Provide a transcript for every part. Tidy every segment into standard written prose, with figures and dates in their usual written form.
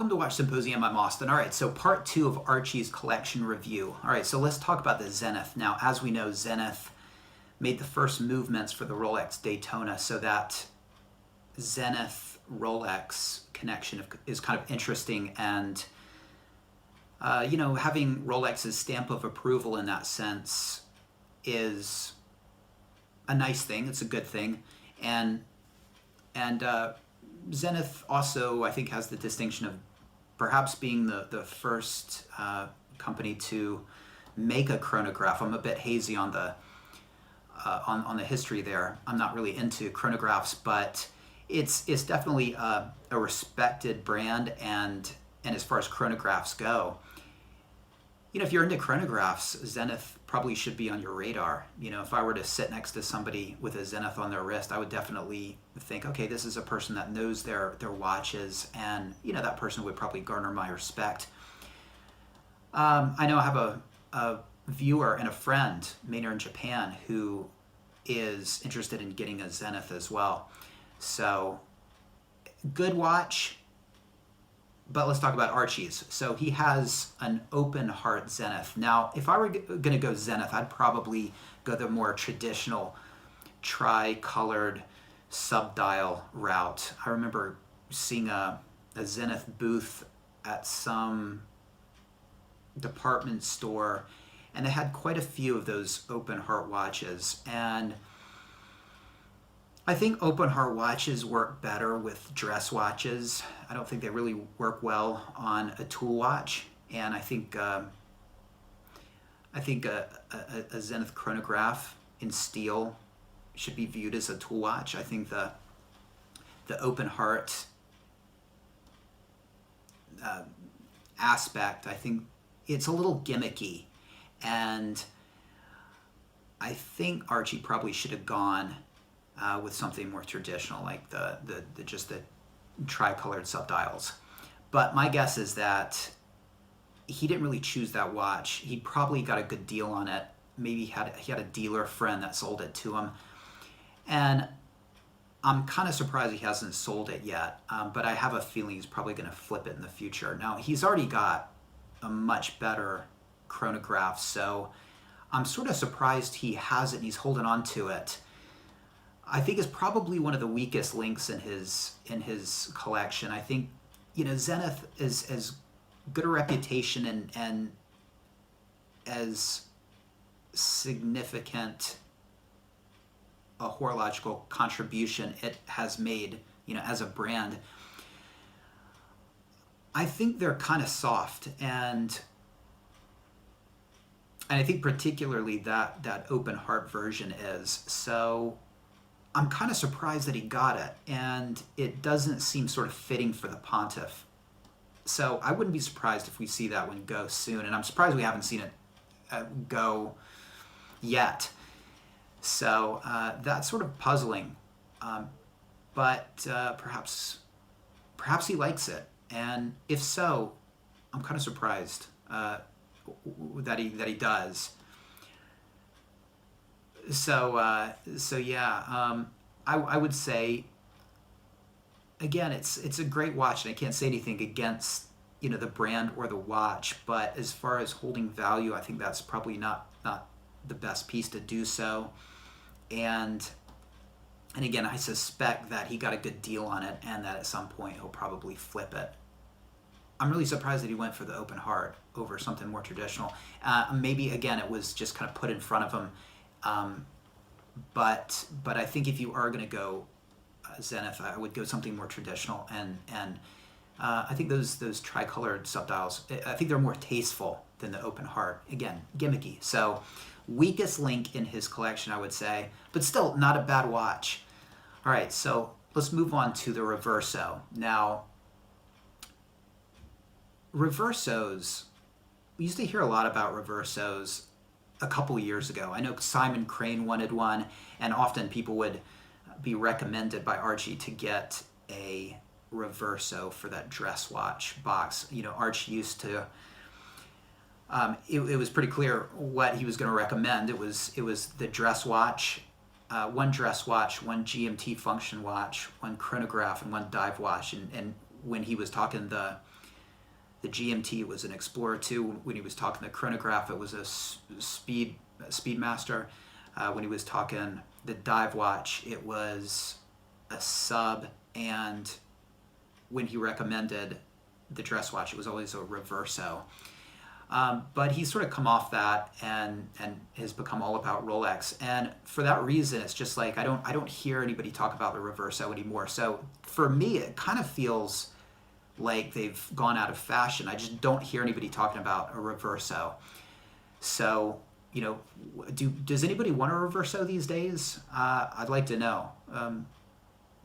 welcome to Watch Symposium. I'm Austin. All right, so part 2 of Archie's collection review. All right, so let's talk about the Zenith. Now, as we know, Zenith made the first movements for the Rolex Daytona, so that Zenith Rolex connection is kind of interesting, and you know, having Rolex's stamp of approval in that sense is a nice thing. It's a good thing, and Zenith also, I think, has the distinction of perhaps being the first company to make a chronograph. I'm a bit hazy on the history there. I'm not really into chronographs, but it's definitely a respected brand, and as far as chronographs go, you know, if you're into chronographs, Zenith probably should be on your radar. You know, if I were to sit next to somebody with a Zenith on their wrist, I would definitely think, okay, this is a person that knows their watches, and you know, that person would probably garner my respect. I know I have a viewer and a friend, Maynard in Japan, who is interested in getting a Zenith as well. So, good watch. But let's talk about Archie's. So he has an open heart Zenith. Now, if I were going to go Zenith, I'd probably go the more traditional tri-colored sub-dial route. I remember seeing a Zenith booth at some department store, and they had quite a few of those open heart watches. And I think open heart watches work better with dress watches. I don't think they really work well on a tool watch, and I think a Zenith chronograph in steel should be viewed as a tool watch. I think the open heart aspect, I think it's a little gimmicky, and I think Archie probably should have gone with something more traditional, like the tri-colored subdials. But my guess is that he didn't really choose that watch. He probably got a good deal on it. Maybe he had a dealer friend that sold it to him. And I'm kind of surprised he hasn't sold it yet, but I have a feeling he's probably going to flip it in the future. Now, he's already got a much better chronograph, so I'm sort of surprised he has it and he's holding on to it. I think is probably one of the weakest links in his collection. I think, you know, Zenith is as good a reputation and as significant a horological contribution it has made, you know, as a brand. I think they're kind of soft, and I think particularly that open heart version is. So I'm kind of surprised that he got it, and it doesn't seem sort of fitting for the Pontiff. So I wouldn't be surprised if we see that one go soon, and I'm surprised we haven't seen it go yet. So that's sort of puzzling, but perhaps he likes it, and if so, I'm kind of surprised that he does. So yeah, I would say, again, it's a great watch, and I can't say anything against, you know, the brand or the watch, but as far as holding value, I think that's probably not the best piece to do so. And again, I suspect that he got a good deal on it, and that at some point he'll probably flip it. I'm really surprised that he went for the open heart over something more traditional. Maybe again, it was just kind of put in front of him. But I think if you are going to go Zenith, I would go something more traditional, and I think those tri-colored subdials, I think they're more tasteful than the open heart. Again, gimmicky. So weakest link in his collection, I would say, but still not a bad watch. All right, so let's move on to the Reverso. Now, Reversos, we used to hear a lot about Reversos a couple years ago. I know Simon Crane wanted one, and often people would be recommended by Archie to get a Reverso for that dress watch box. You know, Archie used to, it was pretty clear what he was going to recommend. It was the dress watch, one dress watch, one GMT function watch, one chronograph, and one dive watch. And when he was talking the the GMT was an Explorer 2. When he was talking the chronograph, it was a Speedmaster. When he was talking the dive watch, it was a Sub. And when he recommended the dress watch, it was always a Reverso. But he's sort of come off that and has become all about Rolex. And for that reason, it's just like I don't hear anybody talk about the Reverso anymore. So for me, it kind of feels like they've gone out of fashion. I just don't hear anybody talking about a Reverso. So, you know, does anybody want a Reverso these days? I'd like to know.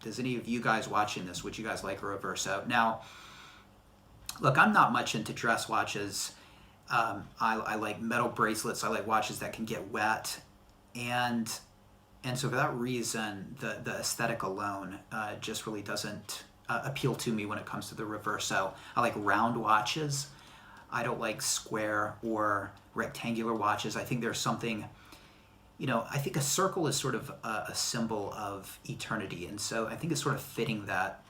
Does any of you guys watching this, would you guys like a Reverso? Now, look, I'm not much into dress watches. I like metal bracelets. I like watches that can get wet. And so for that reason, the aesthetic alone just really doesn't appeal to me when it comes to the Reverso. I like round watches. I don't like square or rectangular watches. I think there's something, you know, I think a circle is sort of a symbol of eternity. And so I think it's sort of fitting that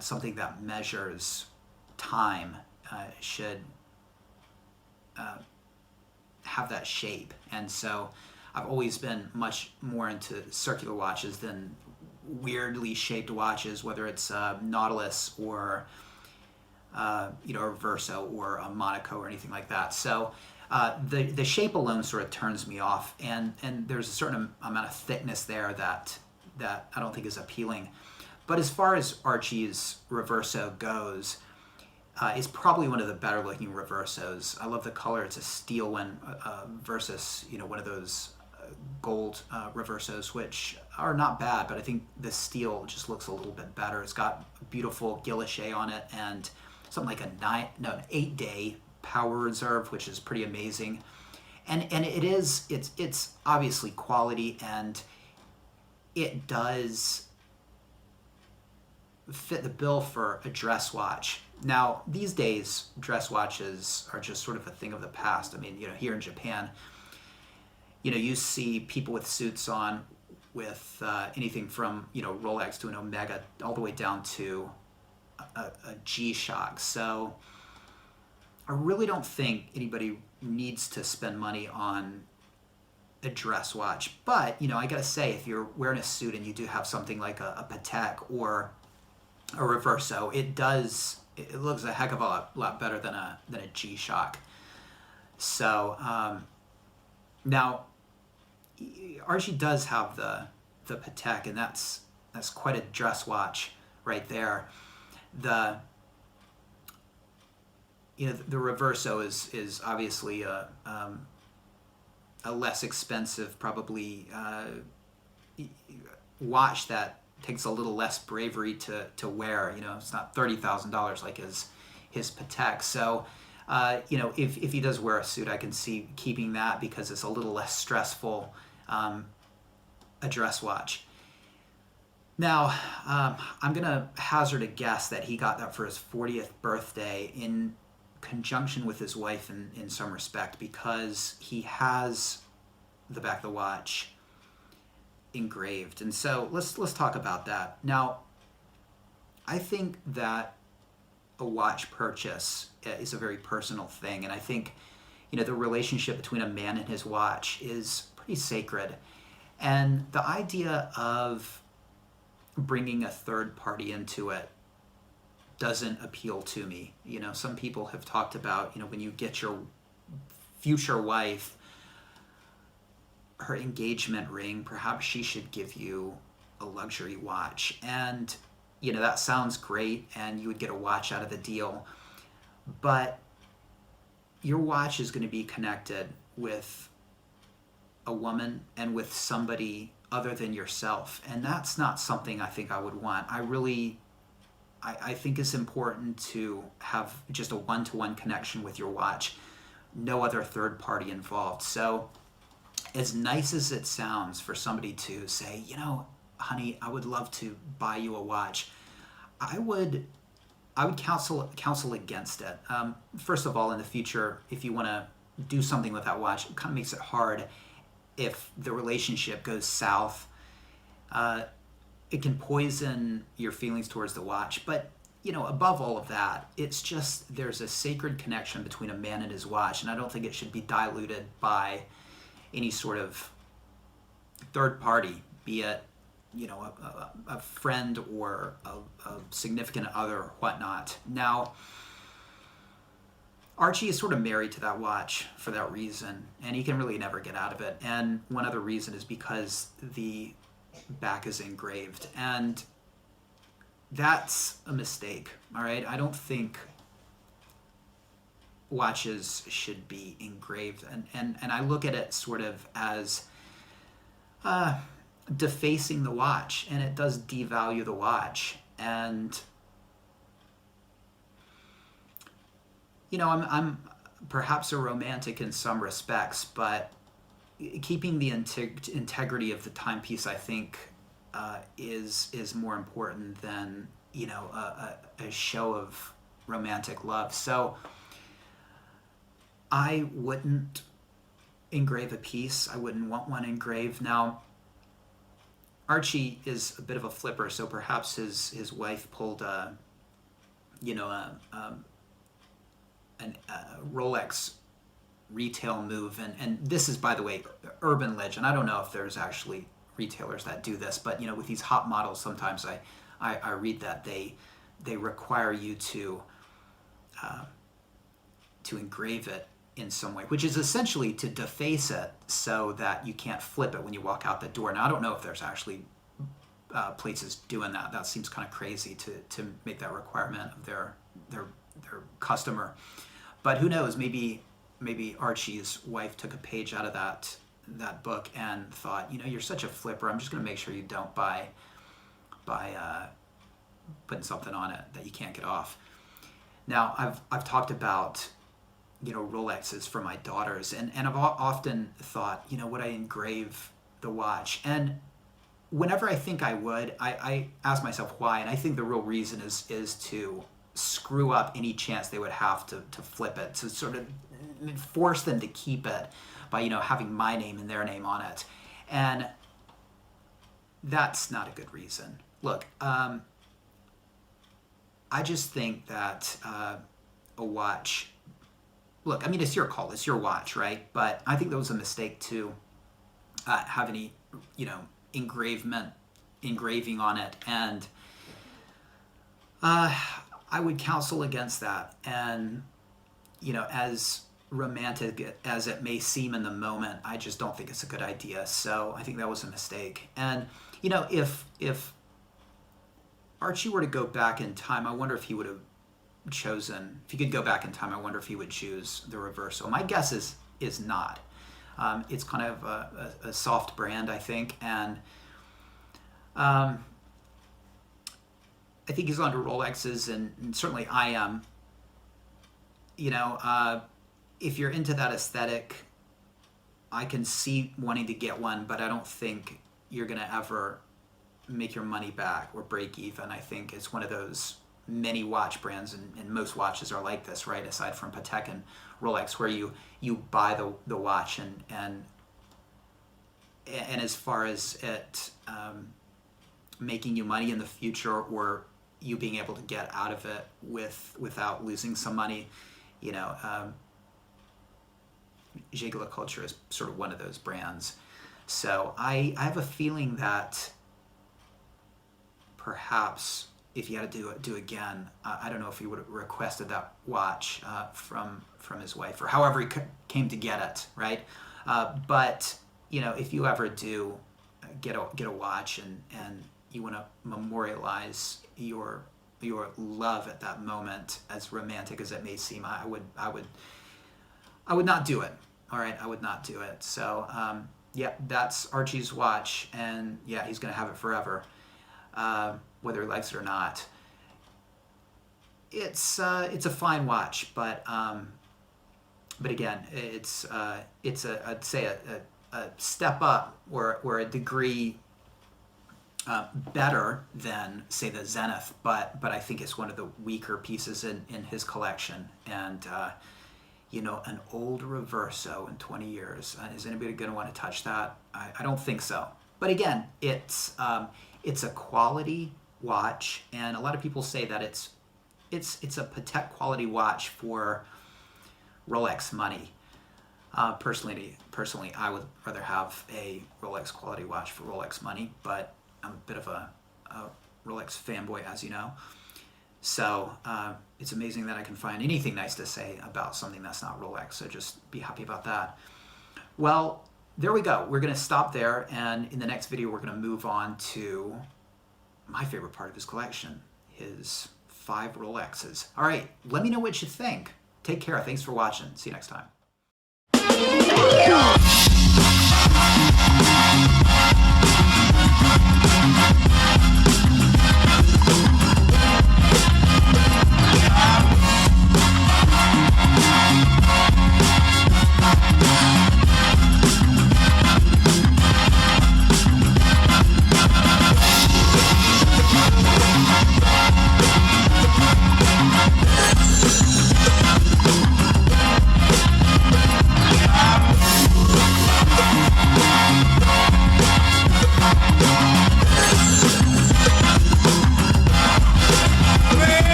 something that measures time should have that shape. And so I've always been much more into circular watches than weirdly shaped watches, whether it's Nautilus or you know, a Reverso or a Monaco or anything like that. So the shape alone sort of turns me off, and there's a certain amount of thickness there that I don't think is appealing. But as far as Archie's Reverso goes, it's probably one of the better looking Reversos. I love the color. It's a steel one versus, you know, one of those gold Reversos, which are not bad, but I think the steel just looks a little bit better. It's got a beautiful guilloche on it and something like an 8-day power reserve, which is pretty amazing. And it's obviously quality, and it does fit the bill for a dress watch. Now, these days, dress watches are just sort of a thing of the past. I mean, you know, here in Japan, you know, you see people with suits on with anything from, you know, Rolex to an Omega all the way down to a G-Shock. So I really don't think anybody needs to spend money on a dress watch. But, you know, I gotta say, if you're wearing a suit and you do have something like a Patek or a Reverso, it looks a heck of a lot better than a G-Shock. So now Archie does have the Patek, and that's quite a dress watch right there. The Reverso is obviously a less expensive, probably watch that takes a little less bravery to wear. You know, it's not $30,000 like his Patek. So, you know, if he does wear a suit, I can see keeping that because it's a little less stressful, a dress watch. Now, I'm gonna hazard a guess that he got that for his 40th birthday in conjunction with his wife in some respect, because he has the back of the watch engraved. And so let's talk about that. Now, I think that a watch purchase is a very personal thing, and I think, you know, the relationship between a man and his watch is pretty sacred. And the idea of bringing a third party into it doesn't appeal to me. You know, some people have talked about, you know, when you get your future wife her engagement ring, perhaps she should give you a luxury watch. And, you know, that sounds great, and you would get a watch out of the deal. But your watch is going to be connected with a woman and with somebody other than yourself. And that's not something I think I would want. I think it's important to have just a one-to-one connection with your watch. No other third party involved. So as nice as it sounds for somebody to say, you know, honey, I would love to buy you a watch, I would counsel against it. First of all, in the future, if you want to do something with that watch, it kind of makes it hard if the relationship goes south. It can poison your feelings towards the watch. But, above all of that, it's just there's a sacred connection between a man and his watch, and I don't think it should be diluted by any sort of third party, be it a friend or a significant other or whatnot. Now, Archie is sort of married to that watch for that reason, and he can really never get out of it. And one other reason is because the back is engraved, and that's a mistake. All right, I don't think watches should be engraved, and I look at it sort of as defacing the watch, and it does devalue the watch. And I'm perhaps a romantic in some respects, but keeping the integrity of the timepiece, I think, is more important than a show of romantic love. So I wouldn't engrave a piece. I wouldn't want one engraved. Now, Archie is a bit of a flipper, so perhaps his wife pulled a Rolex retail move, and this is, by the way, urban legend. I don't know if there's actually retailers that do this, but with these hot models, sometimes I read that they require you to engrave it in some way, which is essentially to deface it so that you can't flip it when you walk out the door. Now, I don't know if there's actually places doing that. That seems kind of crazy to make that requirement of their customer. But who knows? Maybe Archie's wife took a page out of that book and thought, you're such a flipper. I'm just going to make sure you don't by putting something on it that you can't get off. Now, I've talked about Rolexes for my daughters, and I've often thought, would I engrave the watch? And whenever I think I would, I ask myself why, and I think the real reason is to screw up any chance they would have to flip it, to sort of force them to keep it by having my name and their name on it. And that's not a good reason. Look, I just think that a watch, look, I mean, it's your call, it's your watch, right? But I think that was a mistake to have any engraving on it, and I would counsel against that. And as romantic as it may seem in the moment, I just don't think it's a good idea. So I think that was a mistake. And if Archie were to go back in time, I wonder if he would have chosen, if he could go back in time, I wonder if he would choose the Reverso. My guess is not. It's kind of a soft brand, I think, and I think he's onto Rolexes, and certainly I am. If you're into that aesthetic, I can see wanting to get one, but I don't think you're going to ever make your money back or break even. I think it's one of those many watch brands, and most watches are like this, right? Aside from Patek and Rolex, where you buy the watch, and as far as it making you money in the future, or you being able to get out of it without losing some money, Jaeger-LeCoultre is sort of one of those brands. So I have a feeling that perhaps if he had to do again, I don't know if he would have requested that watch from his wife, or however he came to get it, right? But if you ever do get a watch and you want to memorialize your love at that moment, as romantic as it may seem, I would not do it. All right, I would not do it. So yeah, that's Archie's watch, and yeah, he's gonna have it forever, whether he likes it or not. It's a fine watch, but again, it's I'd say a step up, or a degree better than, say, the Zenith, but I think it's one of the weaker pieces in his collection. And an old Reverso in 20 years, is anybody going to want to touch that? I don't think so. But again, it's a quality watch, and a lot of people say that it's it's a Patek quality watch for Rolex money. Personally, I would rather have a Rolex quality watch for Rolex money, but I'm a bit of a Rolex fanboy, as you know. So it's amazing that I can find anything nice to say about something that's not Rolex. So just be happy about that. Well, there we go. We're going to stop there, and in the next video, we're going to move on to my favorite part of his collection, his 5 Rolexes. All right, let me know what you think. Take care. Thanks for watching. See you next time.